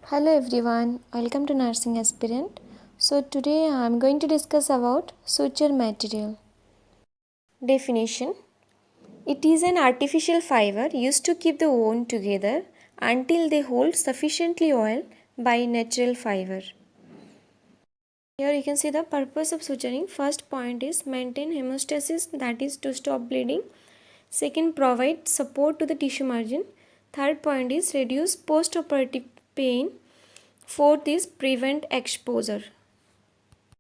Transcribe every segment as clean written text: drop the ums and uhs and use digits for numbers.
Hello everyone, welcome to Nursing Aspirant. So today I am going to discuss about suture material. Definition: it is an artificial fiber used to keep the wound together until they hold sufficiently oil by natural fiber. Here you can see the purpose of suturing. First point is maintain hemostasis, that is to stop bleeding. Second, provide support to the tissue margin. Third point is reduce post-operative pain. Fourth is prevent exposure.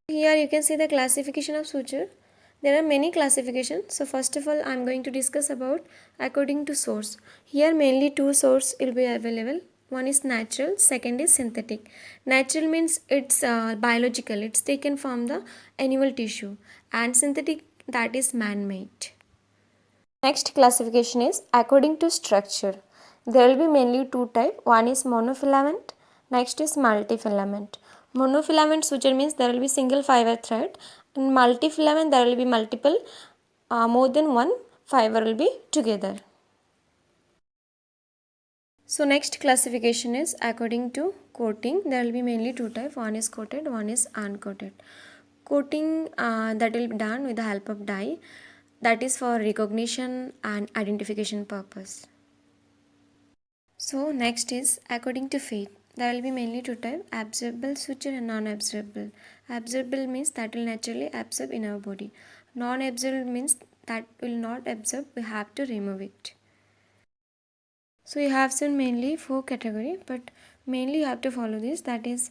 Here you can see the classification of suture. There are many classifications. So first of all I am going to discuss about according to source. Here mainly two sources will be available. One is natural, second is synthetic. Natural means it's biological, it's taken from the animal tissue, and synthetic, that is man-made. Next classification is according to structure. There will be mainly two types. One is monofilament, next is multifilament. Monofilament suture means there will be single fiber thread. In multifilament there will be multiple, more than one fiber will be together. So next classification is according to coating. There will be mainly two types. One is coated, one is uncoated. Coating that will be done with the help of dye, that is for recognition and identification purpose. So next is according to fate. There will be mainly two types: absorbable suture and non-absorbable. Absorbable means that will naturally absorb in our body. Non-absorbable means that will not absorb, we have to remove it. So you have seen mainly four category, but mainly you have to follow this, that is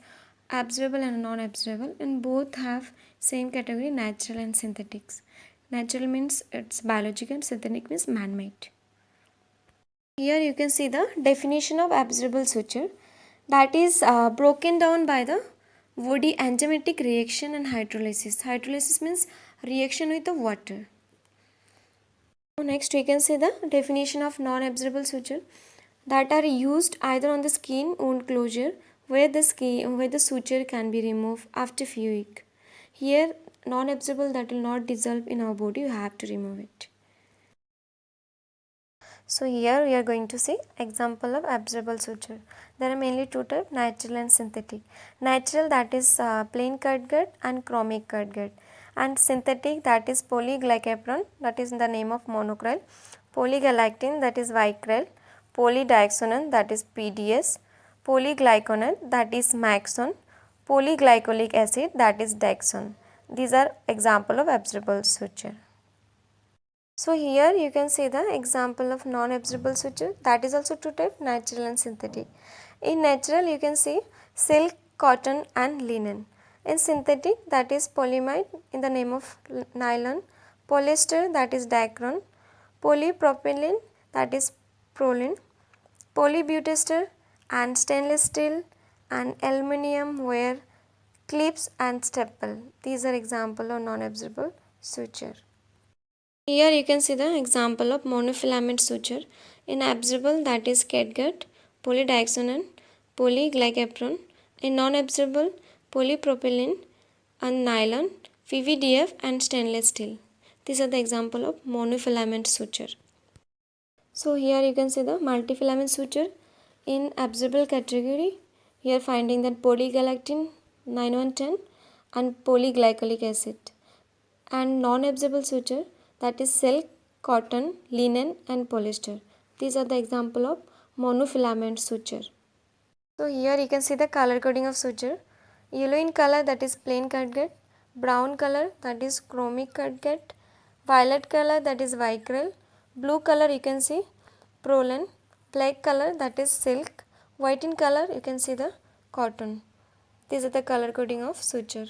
absorbable and non-absorbable, and both have same category, natural and synthetics. Natural means it's biological, synthetic means man-made. Here you can see the definition of absorbable suture, that is broken down by the woody enzymatic reaction and hydrolysis. Hydrolysis means reaction with the water. Next we can see the definition of non-absorbable suture, that are used either on the skin wound closure where the suture can be removed after few weeks. Here non-absorbable, that will not dissolve in our body, you have to remove it. So here we are going to see example of absorbable suture. There are mainly two types, natural and synthetic. Natural, that is plain catgut and chromic catgut, and synthetic, that is polyglycopyrrole, that is in the name of monocryl, polygalactin, that is vicryl, polydioxanone, that is PDS, polyglyconate, that is Maxone, polyglycolic acid, that is Dexone. These are example of absorbable suture. So here you can see the example of non-absorbable suture, that is also two types, natural and synthetic. In natural you can see silk, cotton and linen. In synthetic, that is polyamide in the name of nylon, polyester, that is dacron, polypropylene, that is proline, polybutester and stainless steel and aluminium wire, clips and staple. These are example of non-absorbable suture. Here you can see the example of monofilament suture. In absorbable, that is catgut, polydioxanone, polyglycopyrrole. In non-absorbable, polypropylene and nylon, PVDF and stainless steel. These are the example of monofilament suture. So here you can see the multifilament suture. In absorbable category, here finding that polygalactin 9110 and polyglycolic acid. And non-absorbable suture, that is silk, cotton, linen and polyester. These are the example of monofilament suture. So here you can see the color coding of suture. Yellow in color, that is plain catgut, brown color, that is chromic catgut, violet color, that is vicryl, blue color you can see proline, black color, that is silk, white in color you can see the cotton. These are the color coding of suture.